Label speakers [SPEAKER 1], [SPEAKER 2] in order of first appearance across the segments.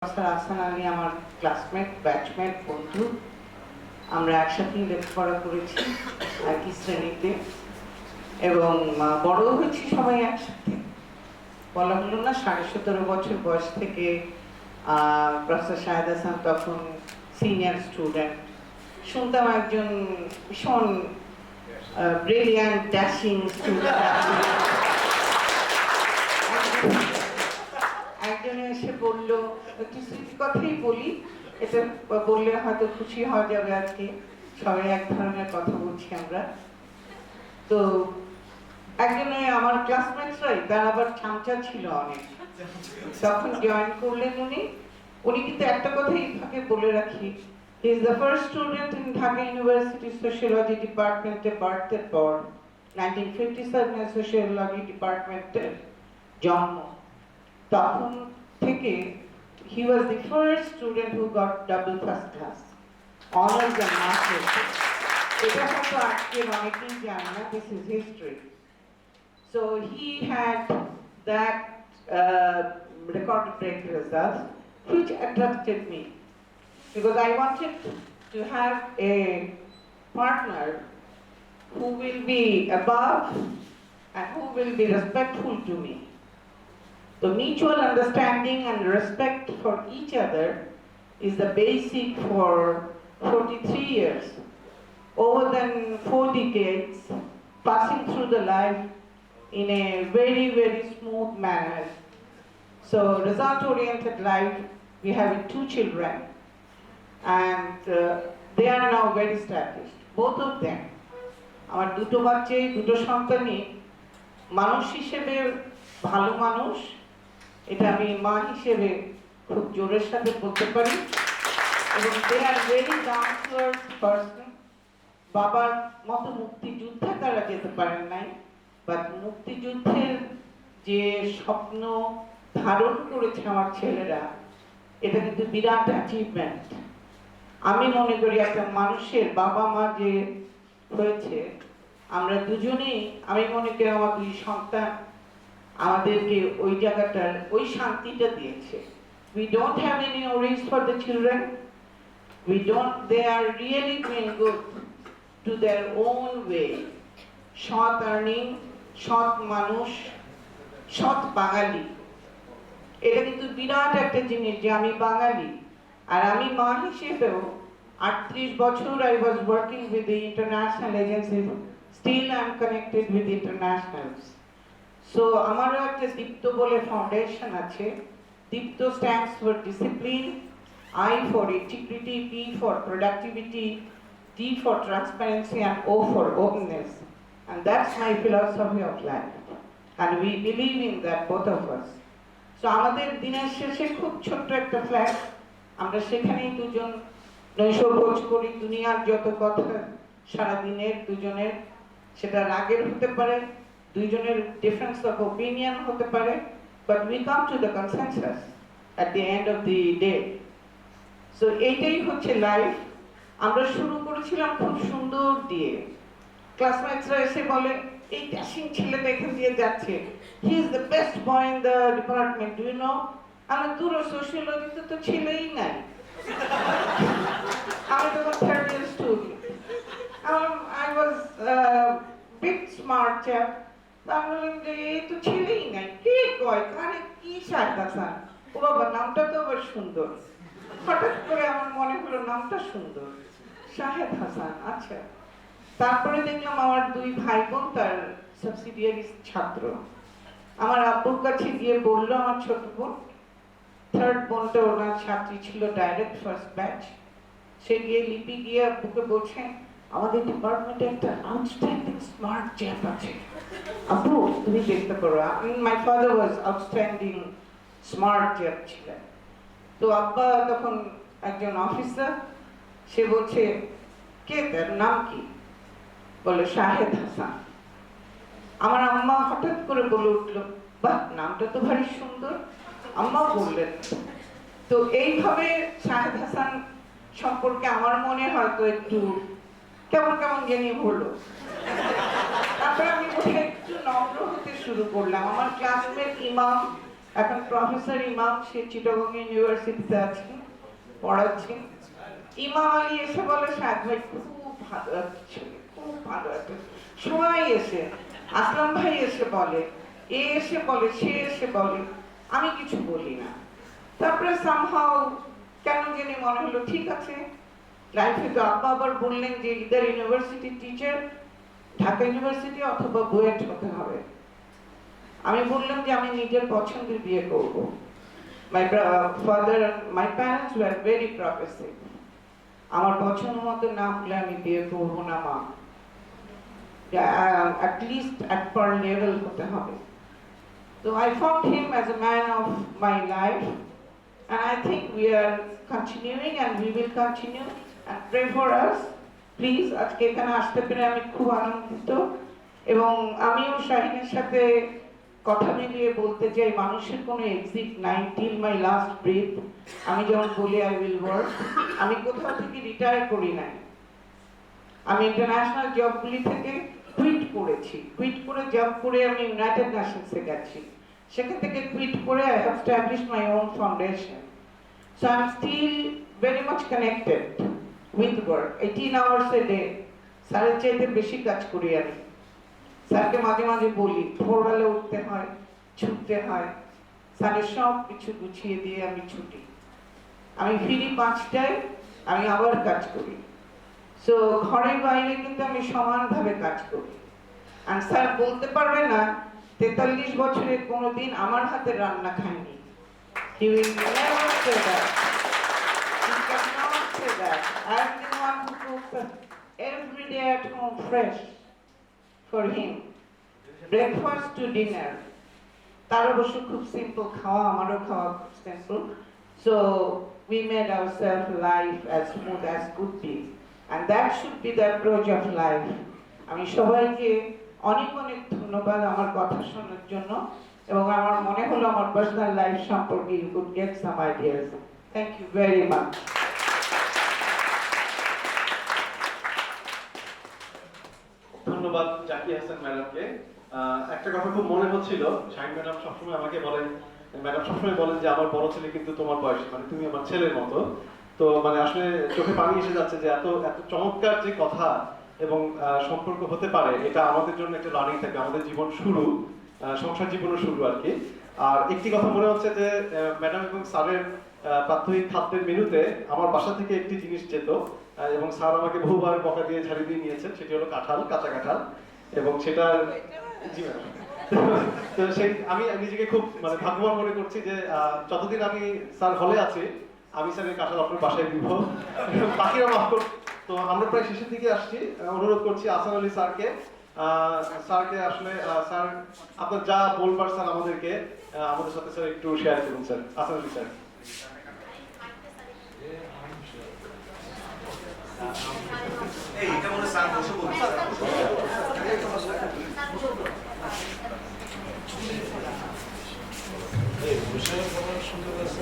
[SPEAKER 1] আহসান আলী আমার classmate batchmate বন্ধু। আমরা একসাথেই লেখাপড়া করেছি একই শ্রেণীতে এবং বড় হয়েছি সবাই একসাথে। বলা হলো না 17.5 বছর বয়স থেকে প্রফেসর শাহেদ হাসান তখন সিনিয়র স্টুডেন্ট, শুনতাম একজন ভীষণ ব্রিলিয়ান্ট ড্যাশিং স্টুডেন্ট একজনে এসে বললো, একটু স্মৃতি কথাই বলি, এটা বললে হয়তো খুশি হওয়া যাবে। আজকে সবাই এক ধরনের কথা বলছি আমরা। তো একজনে আমার ক্লাসমেটসরাই, তার আবার চামচা ছিল অনেক, তখন জয়েন করলেন উনি কিন্তু একটা কথাই ফাঁকে বলে রাখি, হি is the first student in Dhaka university sociology ডিপার্টমেন্টে বার্থের পর 1957 সোশিয়োলজি ডিপার্টমেন্টের জন্ম। তখন থেকে he was the first student who got double first class honors and masters. এটা হয়তো আজকের অনেকেই জানে না, this is history. So he had that record-break results which attracted me because I wanted to have a partner who will be above and who will be respectful to me. The mutual understanding and respect for each other is the basic for 43 years, over than 4 decades, passing through the life in a very, very smooth manner. So result-oriented life, we have 2 children and they are now very established, both of them. আমার দুটো বাচ্চাই, দুটো সন্তানই মানুষ হিসেবে ভালো মানুষ, এটা আমি মা হিসেবে খুব জোরের সাথে বলতে পারি। এবং they are very down to earth person. বাবার মতো মুক্তিযুদ্ধে তারা যেতে পারেন নাই, বাট মুক্তিযুদ্ধের যে স্বপ্ন ধারণ করেছে আমার ছেলেরা, এটা কিন্তু বিরাট অ্যাচিভমেন্ট। আমি মনে করি একটা মানুষের বাবা মা যে হয়েছে, আমরা দুজনেই, আমি মনে করি আমার 2 সন্তান আমাদেরকে ওই জায়গাটার ওই শান্তিটা দিয়েছে। We don't have any worries for the children. They are really doing good to their own way. সৎ আর্নিং, সৎ মানুষ, সৎ বাঙালি, এটা কিন্তু বিরাট একটা জিনিস যে আমি বাঙালি। আর আমি মা হিসেবেও 38 বছর I was working with the international agencies. Still I am connected with internationals. So আমারও একটা দীপ্ত বলে ফাউন্ডেশন আছে। দীপ্ত stands for discipline, I for integrity, P for productivity, T for transparency and O for openness. And that's my philosophy of life. And we believe in that, both of us. So আমাদের দিনের শেষে খুব ছোট্ট একটা flat, আমরা সেখানেই দুজন নৈশভোজ করি। দুনিয়ার যত কথা সারাদিনের দুজনের, সেটা রাগের হতে পারে, দুইজনের ডিফারেন্স অফ ওপিনিয়ন হতে পারে, but we come to the consensus at the end of the day. So এইটাই হচ্ছে লাইফ। আমরা শুরু করেছিলাম খুব সুন্দর দিয়ে। ক্লাসমেটসরা এসে বলে, এই ড্যাশিং ছেলেটা এখান দিয়ে যাচ্ছে, he is the best boy in the department, do you know? আমি দূর সোশিয়োলজিতে তো ছেলেই নাই। আমি তখন 3rd year student, I was big smart chap. আমি বললাম যে এই তো ছেলেই নাই, কে কয়, কারে কি শাহেদ হাসান? ও বাবা, নামটা তো আবার সুন্দর। হঠাৎ করে আমার মনে হলো নামটা সুন্দর, শাহেদ হাসান। আচ্ছা, তারপরে দেখলাম আমার 2 ভাই বোন তার সাবসিডিয়ারি ছাত্র। আমার আব্বুর কাছে গিয়ে বললো আমার ছোট বোন, 3rd বোনটা ওনার ছাত্রী ছিল ডাইরেক্ট ফার্স্ট ব্যাচ, সে গিয়ে লিপি গিয়ে আব্বুকে বলছে, আমাদের ডিপার্টমেন্টে একটা আউটস্ট্যান্ডিং স্মার্ট চ্যাপ আছে, আব্বু তুমি দেখতে পারো। My father was outstanding smart chap ছিলেন। তো আব্বা তখন একজন অফিসার, সে বলছে, কে, তার নাম কি? বলে শাহেদ হাসান। আমার আম্মা হঠাৎ করে বলে উঠলো, বাহ, নামটা তো ভারী সুন্দর। আম্মা বললেন। তো এইভাবে শাহেদ হাসান সম্পর্কে আমার মনে হয়তো একটু কেমন কেমন জানি হলো। তারপরে আমি একটু নম্র হতে শুরু করলাম। আমার ক্লাসমেট ইমাম এখন প্রফেসর ইমাম, সে চিটাগং ইউনিভার্সিটিতে আছেন, পড়াচ্ছেন। ইমাম আলী এসে বলে সাদ ভাই খুব ভালো আছে, খুব ভালো আছে। সবাই এসে, আসলাম ভাই এসে বলে, এ এসে বলে, সে এসে বলে, আমি কিছু বলি না। তারপরে সামহাও কেন জানি মনে হলো ঠিক আছে, লাইফে তো আব্বা আবার বললেন যে either university teacher, Dhaka university অথবা বুয়েট হতে হবে। আমি বললাম যে আমি নিজের পছন্দের বিয়ে করব। My father, my parents were very progressive. আমার পছন্দ মতো না হলে আমি বিয়ে করব না মা, অ্যাটলিস্ট আপার লেভেল হতে হবে। So I found him as a man of my life, and I think we are continuing and we will continue, and pray for us please। আজকে এখানে আসতে পেরে আমি খুব আনন্দিত, এবং আমিও শাহিনের সাথে কথা মিলিয়ে বলতে চাই মানুষের কোনো এক্সিট নাই, টিল মাই লাস্ট ব্রেথ। আমি যেমন বলি আই উইল ওয়ার্ক, আমি কোথাও থেকে রিটায়ার করি নাই। আমি ইন্টারন্যাশনাল জবগুলি থেকে কুইট করেছি, কুইট করে জব করে আমি ইউনাইটেড নেশনসে গেছি, সেখান থেকে কুইট করে I have established my own foundation. So I am still very much connected with work. 18 hours a day, স্যারের চাইতে বেশি কাজ করি আমি। স্যারকে মাঝে মাঝে বলি ভোরবেলা উঠতে হয়, ছুটতে হয়, স্যারের সব কিছু গুছিয়ে দিয়ে আমি ছুটি, আমি ফিরি 5টায়, আমি আবার কাজ করি। সো ঘরের বাইরে কিন্তু আমি সমানভাবে কাজ করি। আর স্যার বলতে পারবে না 43 বছরে কোনোদিন আমার হাতে রান্না খায়নি। He will never say that. He cannot say that. I am the one who cooks every day at home fresh for him, breakfast to dinner. তার অবশ্য খুব সিম্পল খাওয়া, আমারও খাওয়া খুব simple. So we made ourselves life as smooth as could be, and that should be the approach of life. আমি সবাইকে অনেক অনেক ধন্যবাদ আমার কথা শোনার জন্য, এবং আমার মনে হলো আমার পার্সোনাল লাইফ সম্পর্কে you could get some ideas. Thank you very much.
[SPEAKER 2] ধন্যবাদ জাকিয়া হাসান ম্যাডামকে। একটা কথা খুব মনে হচ্ছিল, শাহিন ম্যাডাম সবসময় আমাকে বলেন, ম্যাডাম সবসময় বলেন যে আমার বড় ছেলে কিন্তু তোমার বয়সী, মানে তুমি আমার ছেলের মতো। তো মানে আসলে চোখে পানি এসে যাচ্ছে যে এত এত চমৎকার যে কথা এবং সম্পর্ক হতে পারে, এটা আমাদের জন্য একটা লার্নিং থাকে, আমাদের জীবন শুরু, সংসার জীবনের শুরু আর কি। আর একটি কথা মনে হচ্ছে যে ম্যাডাম এবং স্যারের প্রাথমিক খাদ্যের মেনুতে আমার বাসা থেকে একটি জিনিস যেত, এবং স্যার আমাকে বহুবার বকা দিয়ে ঝাড়ি দিয়ে নিয়েছেন, সেটি হলো কাঁঠাল, কাঁচা কাঁঠাল। এবং সেটা জি ম্যাডাম, তো সেই আমি নিজেকে খুব মানে ভাগ্যবান মনে করছি যে যতদিন আমি স্যার হলে আছি আমি স্যারের কাঁঠাল আপনার বাসায় দিব, বাকিরা মাফ করুন। তো আমরা প্রায় শেষের দিকে আসছি, অনুরোধ করছি আসান আলী স্যারকে, স্যারকে আসলে স্যার আপনার যা বলবার স্যার আমাদেরকে আমাদের সাথে স্যার একটু শেয়ার করুন স্যার। আসান আলী স্যার।
[SPEAKER 3] এই এটা মনে স্যার বসে বলছে এই বসে বলার সুযোগ আছে।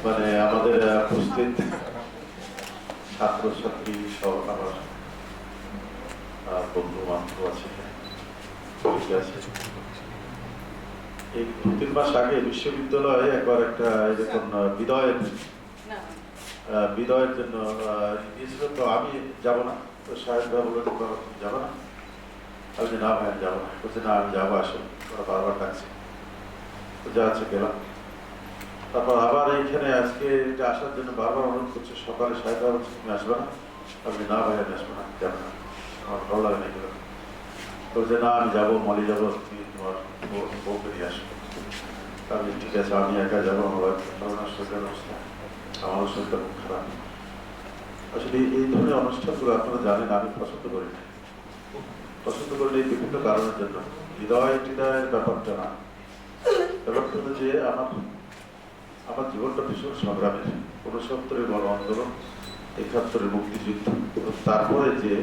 [SPEAKER 4] মানে আমাদের উপস্থিত ছাত্রছাত্রী সহ আমার বন্ধু বান্ধব আছে, এই 2-3 মাস আগে বিশ্ববিদ্যালয়ে একবার একটা এরকম বিদায়ের জন্য দিয়েছিল। তো আমি যাবো না, তো সাহেব বললেন যাবো না, আমি যে না ভাই আমি যাবো না, বলছে না আমি যাবো, আসলে ওরা বারবার ডাকছে, তো যা আছে গেলাম। তারপর আবার এইখানে আজকে আসার জন্য বারবার অনুরোধ করছে, সকালে সাহেব বলছে তুমি আসবে না, আমি না ভাই আমি আসবো না, যাবো না, আমার ভালো লাগে না গেলাম। বলছে না আমি যাবো, মলি যাবো, তুমি তোমার বউকে নিয়ে আসবো। আমি ঠিক আছে আমি একা যাবো, আমার শরীরের অবস্থা, আমারও শরীরটা খুব খারাপ। আসলে এই ধরনের অনুষ্ঠানগুলো আপনারা জানেন আমি পছন্দ করি না, পছন্দ করি এই বিভিন্ন কারণের জন্য। হৃদয়ের ব্যাপারটা না, ব্যাপারটা হলো যে আমার জীবনটা ভীষণ সংগ্রামের, 69-এর গণ আন্দোলন, 71-এর মুক্তিযুদ্ধ, তারপরে যে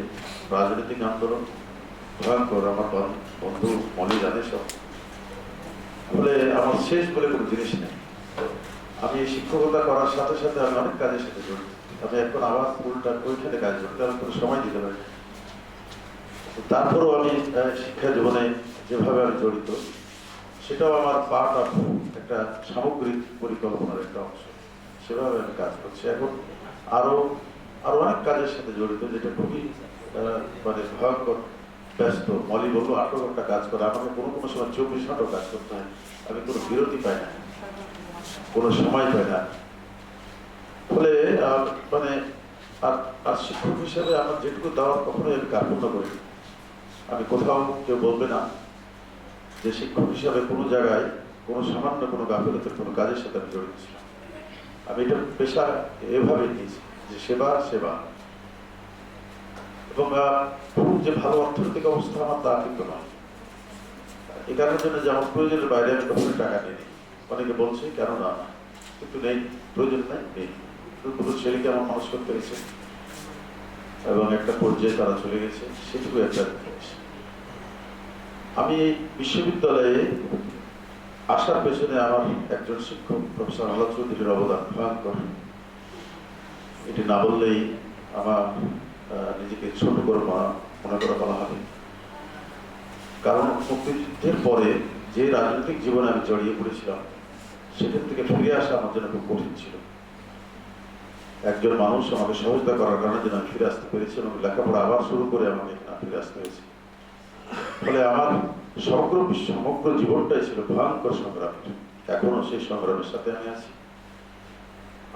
[SPEAKER 4] রাজনৈতিক আন্দোলন ভয়ঙ্কর, আমার বন্ধু মনে জানে সব। বলে আমার শেষ বলে কোনো জিনিস নেই। আমি শিক্ষকতা করার সাথে সাথে আমি অনেক কাজের সাথে জড়িত। আমি এখন আবার ফুলটা ওইখানে কাজ করতে আমি কোনো সময় দিতে পারি না। তারপরেও আমি শিক্ষা জীবনে যেভাবে আমি জড়িত, সেটাও আমার পার্ট অফ একটা সামগ্রিক পরিকল্পনার একটা অংশ। সেভাবে আমি কাজ করছি। এখন আরো আরো অনেক কাজের সাথে জড়িত, যেটা খুবই মানে ভয়ঙ্কর ব্যস্ত। মলি বললো 8 ঘন্টা কাজ করে, আমাকে কোনো কোনো সময় 24 ঘন্টাও কাজ করতে হয়। আমি কোনো বিরতি পাই না, কোনো সময় পাই না। ফলে মানে আর আর শিক্ষক হিসেবে আমার যেটুকু দেওয়ার কখনোই আমি কার্পণ্য করি। আমি কোথাও কেউ বলবে না যে শিক্ষক হিসাবে কোনো জায়গায় কোনো সামান্য কোনো গাফিলতির কোনো কাজের সাথে আমি জড়িত ছিলাম। আমি এটা পেশা এভাবে নিয়েছি যে সেবা সেবা। এবং খুব যে ভালো অর্থনৈতিক অবস্থা আমার তা কিন্তু নয়। এই কারণের জন্য যে আমার প্রয়োজনের বাইরে আমি কখনো টাকা নিই। অনেকে বলছে কেন না, কিন্তু নেই, প্রয়োজন নেই। দুটো ছেলেকে আমার মানুষ করতে হয়েছে এবং একটা পর্যায়ে তারা চলে গেছে, সেটুকু একটা জিনিস। আমি এই বিশ্ববিদ্যালয়ে আসার পেছনে আমার একজন শিক্ষক প্রফেসর আল্লাহ চৌধুরীর অবদান ভয়ঙ্কর। এটি না বললেই আমার নিজেকে ছোট করে মনে করা বলা হবে। কারণ মুক্তিযুদ্ধের পরে যে রাজনৈতিক জীবনে আমি জড়িয়ে পড়েছিলাম, সেখান থেকে ফিরে আসা আমার জন্য খুব কঠিন ছিল। একজন মানুষ আমাকে সহযোগিতা করার কারণে যেন আমি ফিরে আসতে পেরেছি এবং লেখাপড়া আবার শুরু করে আমাকে এখানে ফিরে আসতে হয়েছে। ফলে আমার সমগ্র জীবনটাই ছিল ভয়ঙ্কর সংগ্রামের। এখনো সেই সংগ্রামের সাথে আমি আছি।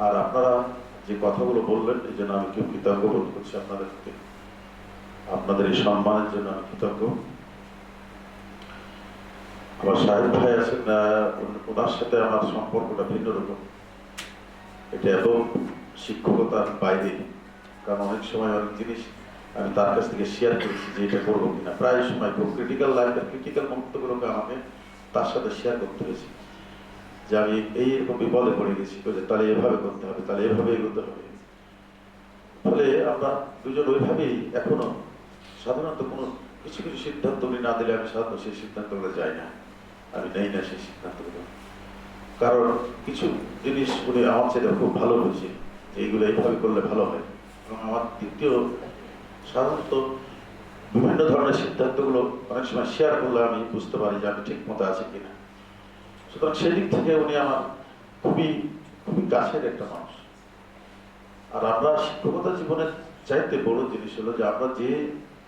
[SPEAKER 4] আর আপনারা যে কথাগুলো বললেন, এই জন্য আমি খুব কৃতজ্ঞ বোধ করছি আপনাদেরকে। আপনাদের এই সম্মানের জন্য আমি কৃতজ্ঞ। আমার সাহেব ভাই আছেন, ওনার সাথে আমার সম্পর্কটা ভিন্ন রকম। এটা এবং শিক্ষকতার বাইরে, কারণ অনেক সময় অনেক জিনিস আমি তার কাছ থেকে শেয়ার করেছি যে এটা করবো কিনা। প্রায় সময় খুব ক্রিটিক্যাল লাইফের ক্রিটিক্যাল মুহূর্তগুলোকে আমাকে তার সাথে শেয়ার করতে হয়েছে যে আমি এইরকম বিপদে পড়ে গেছি, তাহলে এভাবে করতে হবে, তাহলে এভাবে এগোতে হবে। ফলে আমরা দুজন ওইভাবেই এখনো সাধারণত কোনো কিছু কিছু সিদ্ধান্ত উনি না দিলে আমি সাধারণত সেই সিদ্ধান্তগুলো যাই না, আমি নেই না সেই সিদ্ধান্তগুলো। কারণ কিছু জিনিস উনি আমার চেয়ে খুব ভালো হয়েছে যে এইগুলো এইভাবে করলে ভালো হয়। এবং আমার দ্বিতীয় সাধারণত বিভিন্ন ধরনের সিদ্ধান্তগুলো অনেক সময় শেয়ার করলে আমি বুঝতে পারি যে আমি ঠিক মতো আছি কিনা। সুতরাং সেদিক থেকে উনি আমার খুবই খুবই কাছের একটা মানুষ। আর আমরা শিক্ষকতা জীবনের চাইতে বড় জিনিস হলো যে আমরা যে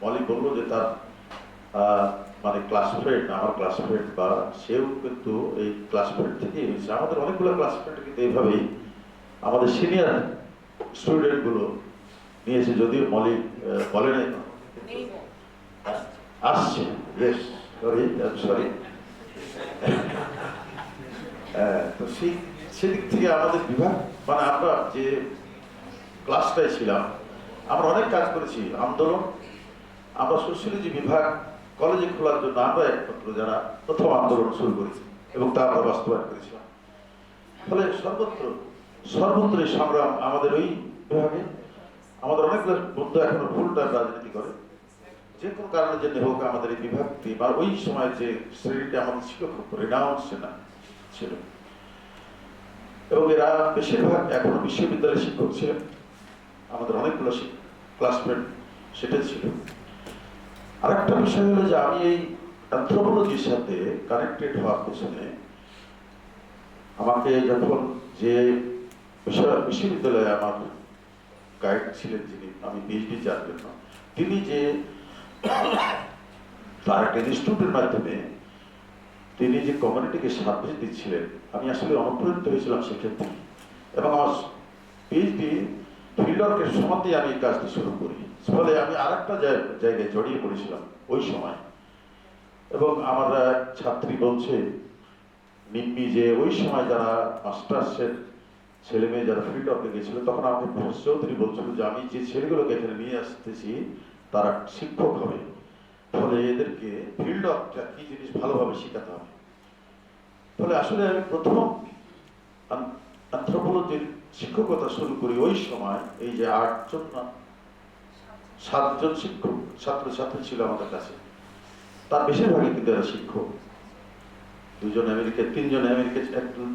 [SPEAKER 4] মলি বললো যে তার মানে ক্লাস ফ্রেন্ড, আমার ক্লাস ফ্রেন্ড, বা সেও কিন্তু এই ক্লাস ফ্রেন্ড থেকেই হয়েছে। আমাদের অনেকগুলো ক্লাস ফ্রেন্ড কিন্তু এইভাবেই আমাদের সিনিয়র স্টুডেন্ট গুলো নিয়েছে, যদিও মলি বলে নাই আসছে। Yes, sorry. তো সেদিক থেকে আমাদের বিভাগ, মানে আমরা যে ক্লাসটায় ছিলাম, আমরা অনেক কাজ করেছি। আন্দোলন, আমরা সোশিয়োলজি বিভাগ কলেজে খোলার জন্য আমরা একমাত্র যারা প্রথম আন্দোলন শুরু করেছি এবং তা আমরা বাস্তবায়ন করেছিলাম। ফলে সর্বত্র সংগ্রাম আমাদের ওই বিভাগে। আমাদের অনেকগুলো বন্ধু এখনো ফুল টাইম রাজনীতি করে, যে কোনো কারণের জন্য হোক। আমাদের এই বিভাগটি বা ওই সময় যে শ্রেণীটা আমাদের ছিল খুব রিনাউন্স ছিল, এবং এরা বেশিরভাগ এখনো বিশ্ববিদ্যালয়ের শিক্ষক ছিলেন। আমাদের অনেকগুলো ক্লাসমেট সেটা ছিল। আরেকটা বিষয় হলো যে আমি এই অ্যানথ্রোপোলজির সাথে কানেক্টেড হওয়ার পেছনে আমাকে যখন যে বিশ্ববিদ্যালয়ে আমার গাইড ছিলেন, যিনি আমি পিএইচডি চার জন্য, তিনি যে তার একটা ইনস্টিটিউটের মাধ্যমে তিনি যে কমিউনিটিকে সার্ভিস দিচ্ছিলেন, আমি আসলে অনুপ্রাণিত হয়েছিলাম সেক্ষেত্রে। এবং আমার পিএইচডি ফিল্ড ওয়ার্কের সময়তেই আমি এই কাজটি শুরু করি। ফলে আমি আর একটা জায়গায় জড়িয়ে পড়েছিলাম ওই সময়। এবং আমার ছাত্রী বলছে নিম্মি যে ওই সময় যারা মাস্টার্সের ছেলে মেয়ে যারা ফিল্ড ওয়ার্কে গেছিল, তখন আমাকে প্রফেসর চৌধুরী বলছিল যে আমি যে ছেলেগুলোকে এখানে নিয়ে আসতেছি তারা শিক্ষক হবে, ফলে এদেরকে ফিল্ড ওয়ার্কটা কি জিনিস ভালোভাবে শেখাতে হবে। ফলে আসলে আমি প্রথম অ্যানথ্রোপোলজির শিক্ষকতা শুরু করি ওই সময়। এই যে 7জন শিক্ষক ছাত্রছাত্রী ছিল আমাদের কাছে, তার বেশিরভাগই কিন্তু এরা শিক্ষক। 2জন আমেরিকায়, 3জন আমেরিকায়,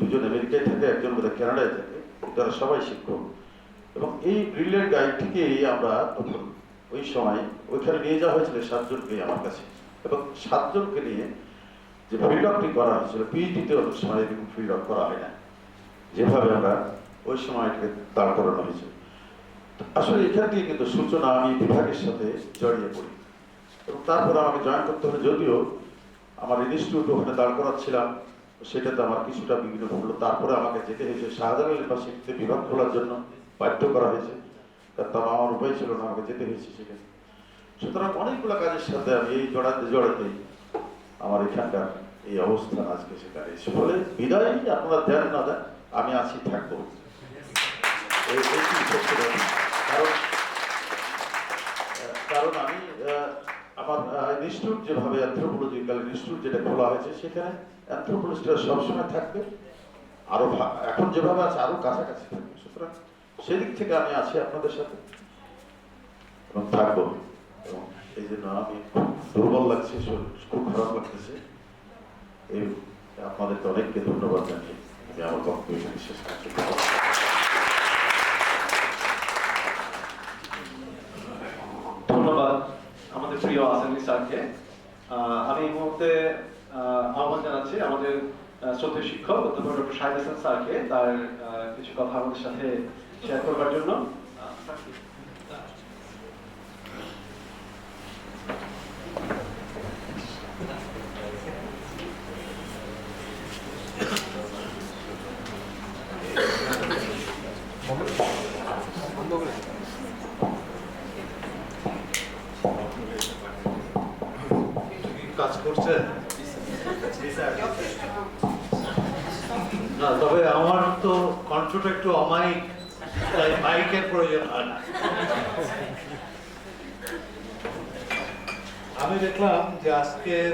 [SPEAKER 4] 2জন আমেরিকায় থাকে, একজন বোধহয় কানাডায় থাকে, তারা সবাই শিক্ষক। এবং এই ব্রিলিয়েন্ট গাইডটিকেই আমরা তখন ওই সময় ওইখানে নিয়ে যাওয়া হয়েছিল 7 জনকে আমার কাছে, এবং 7 জনকে নিয়ে যে ফিল্ড আপটি করা হয়েছিল, পিএইচডিতে অনেক সময় এরকম ফিল্ড আপ করা হয় না, যেভাবে আমরা ওই সময় এটাকে দাঁড় করানো হয়েছে। আসলে এখান থেকে কিন্তু সূচনা আমি বিভাগের সাথে জড়িয়ে পড়ি, এবং তারপরে আমাকে জয়েন করতে হলে, যদিও আমার ইনস্টিটিউট ওখানে দাঁড় করাচ্ছিলাম, সেটাতে আমার কিছুটা বিঘ্ন ঘটলো। তারপরে আমাকে যেতে হয়েছে শাহজালাল ইউনিভার্সিটিতে বিভাগ খোলার জন্য বাধ্য করা হয়েছে, তার আমার উপায় ছিল না, আমাকে যেতে হয়েছে সেখানে। সুতরাং অনেকগুলো কাজের সাথে আমি এই জড়াতেই আমার এখানকার এই অবস্থান আজকে সেখানে এসে। ফলে বিদায় আপনারা দেন না দেন, আমি আছি, থাকবো। কারণ আমি আমার ইনস্টিটিউট যেভাবে অ্যানথ্রোপোলজিক্যাল ইনস্টিটিউট যেটা খোলা হয়েছে, সেখানে অ্যানথ্রোপোলজিস্টরা সবসময় থাকবে, আরো এখন যেভাবে আছে আরো কাছাকাছি থাকবে। সুতরাং সেদিক থেকে আমি আছি আপনাদের সাথে এবং থাকবো। এবং এই জন্য আমি খুব দুর্বল লাগছে, খুব খারাপ লাগতেছে। এই আপনাদেরকে অনেককে ধন্যবাদ জানিয়ে আমি আমার বক্তব্য এখানে শেষ করছি।
[SPEAKER 2] ধন্যবাদ আমাদের প্রিয় আসেনি স্যারকে। আমি এই মুহূর্তে আহ্বান জানাচ্ছি আমাদের শ্রদ্ধেয় শিক্ষক অধ্যাপক ডক্টর শাহিদ হাসান স্যারকে তার কিছু কথা আমাদের সাথে শেয়ার করবার জন্য।
[SPEAKER 3] কাজ করছে না, তবে আমার তো কণ্ঠটা একটু অমায়িক, তাই মাইকের প্রয়োজন হয় না। আমি দেখলাম যে আজকের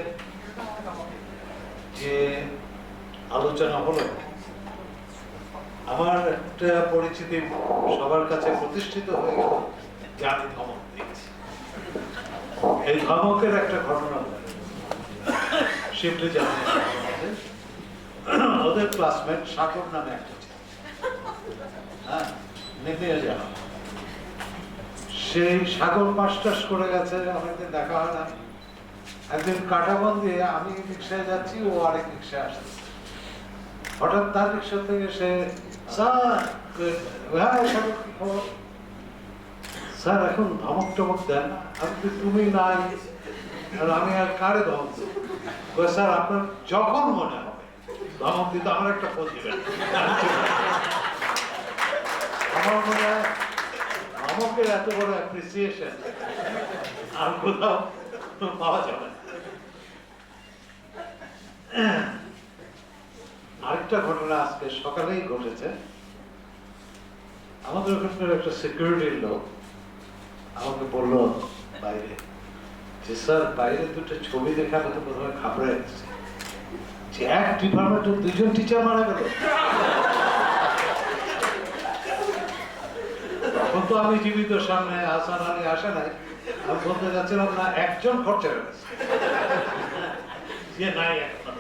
[SPEAKER 3] যে আলোচনা হলো, আমার একটা পরিচিতি সবার কাছে প্রতিষ্ঠিত হয়ে গেল যে আমি ধমক দিয়েছি। এই ধমকের একটা ঘটনা শিবলি জানেন, ওদের ক্লাসমেট সাগর নামে একটা ছিল, হ্যাঁ, নিয়ে যাওয়া। সেই সাগর মাস্টার্স করে গেছে, অনেকদিন দেখা হয় না। একদিন কাটাবন দিয়ে আমি রিক্সায় যাচ্ছি, ও আরেক রিক্সায় আসছে। হঠাৎ তার রিক্সা থেকে সে, স্যার কি খবর? স্যার এখন ধমক টমক দেন, আমি তুমি নাই, আর আমি আর কারে ধমক দেব? স্যার আপনার যখন মনে হবে ধমক দিতে আমার একটা ফোন দিবেন। আমার মনে হয় ধমকের এত বড় অ্যাপ্রিসিয়েশন আর কোথাও পাওয়া যাবে না। আরেকটা ঘটনা আজকে সকালেই ঘটেছে। আমাদের ওখানকার একটা সিকিউরিটির লোক আমাকে বললো বাইরে যে, স্যার বাইরে দুটো ছবি দেখে আমি তো প্রথমে ঘাবড়ে যাচ্ছি যে এক ডিপার্টমেন্টের 2 জন টিচার মারা গেল। তখন তো আমি জীবিত, সামনে হাসান আলী আসে নাই, আমি বলতে যাচ্ছিলাম না একজন খরচা হয়ে গেছে, যে নাই এখন।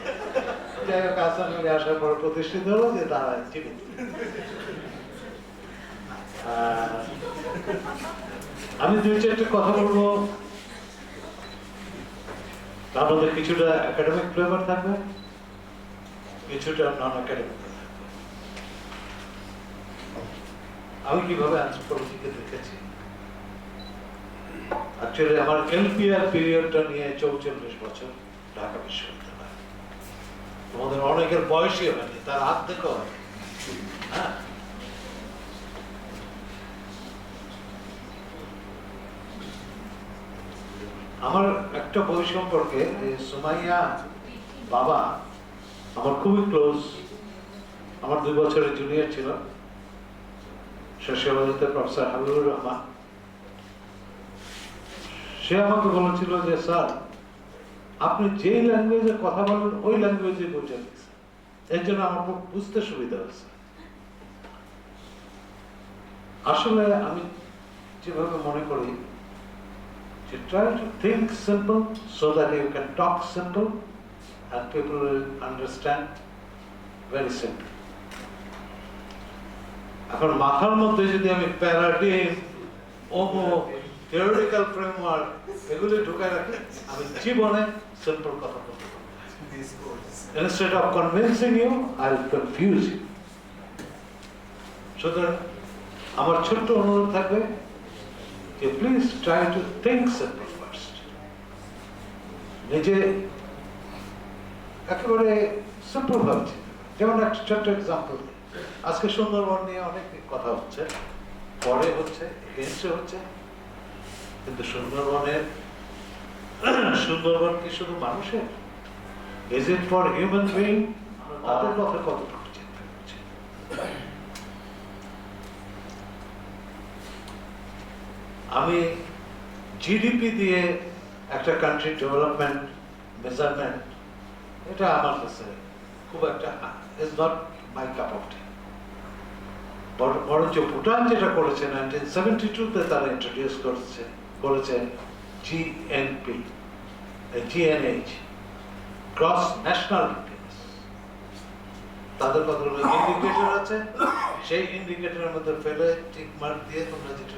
[SPEAKER 3] যাই হোক, হাসান আলী আসার পর প্রতিষ্ঠিত হলো যে তারা জীবিত। আমি 2-4টা কথা বলবো, তার মধ্যে কিছুটা একাডেমিক ফ্লেভার থাকবে, কিছুটা নন একাডেমিক থাকবে। আমি কিভাবে অ্যানথ্রোপোলজিকে দেখেছি, অ্যাকচুয়ালি আমার এলপিআর পিরিয়ডটা নিয়ে 44 বছর ঢাকা বিশ্ববিদ্যালয়। তোমাদের অনেকের বয়সই হয়নি, তার হাত থেকেও হয়। হ্যাঁ, আমার একটা বই সম্পর্কে, সুমাইয়া বাবা আমার খুবই ক্লোজ, আমার 2 বছরের জুনিয়র ছিল, সোশিওলজিতে প্রফেসর হাবিবুর রহমান। সে আমাকে বলেছিল যে, স্যার আপনি যেই ল্যাঙ্গুয়েজে কথা বলেন ওই ল্যাঙ্গুয়েজে বইটা লিখছেন, এর জন্য আমার খুব বুঝতে সুবিধা হয়েছে। আসলে আমি যেভাবে মনে করি, try to think simple so that you can talk simple and people will understand very simply. এখন মাথার মধ্যে যদি আমি প্যারাডিম, ওমো, থিওরিটিক্যাল ফ্রেমওয়ার্ক এগুলি ঢুকায় রাখি, আমি জীবনে সিম্পল কথা বলতে পারবো। Instead of convincing you, I'll confuse you. সুতরাং আমার ছোট্ট অনুরোধ থাকবে যে please try to think simple first. নিজে একেবারে সিম্পল ভাবছি। যেমন একটা ছোট্ট এক্সাম্পল, আজকে সুন্দরবন নিয়ে অনেক কথা হচ্ছে, পরে হচ্ছে, এগেইনস্টে হচ্ছে, কিন্তু সুন্দরবন কি শুধু মানুষের? Is it for human being? তাদের কথা কতটুকু চিন্তা করছে? আমি জিডিপি দিয়ে একটা কান্ট্রি ডেভেলপমেন্ট মেজারমেন্ট, এটা আমার কাছে খুব একটা is not my cup of tea. বরঞ্চ ভুটান যেটা করেছে 1972-তে তারা ইন্ট্রোডিউস করেছে GNP, GNH, gross national happiness. তাদের কতগুলো ইন্ডিকেটর আছে, সেই ইন্ডিকেটরের মধ্যে ফেলে টিক মার্ক দিয়ে তোমরা যেটা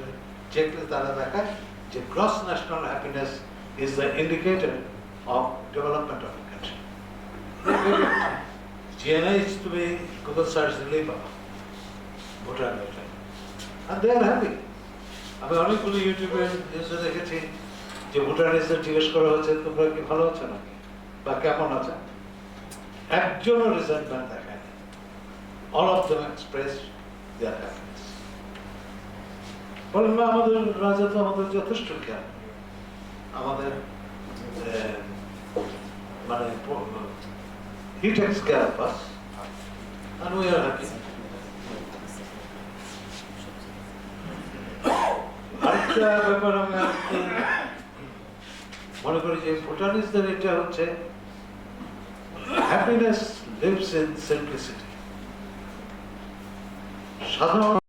[SPEAKER 3] চেকলে তারা দেখায় যে gross national happiness is the indicator of development of a country. GNH তুমি গুগল সার্চ দিলেই পাবা ভুটান, আর দে আর হ্যাপি। আমি অনেকগুলো ইউটিউবে নিউজে দেখেছি যে ভুটানিজদের জিজ্ঞেস করা হচ্ছে তোমরা কি ভালো আছো নাকি বা কেমন আছে, একজনও রিজেন্টমেন্ট দেখায়নি। All of them express their happiness. বলেন না, আমাদের রাজা তো আমাদের যথেষ্ট জ্ঞান, আমাদের মানে he takes care of us and we are happy. আরেকটা ব্যাপার আমি মনে করি যে ভুটানিজদের এটা হচ্ছে হ্যাপিনেস লিভস ইন সিম্পলিসিটি। সাধারণ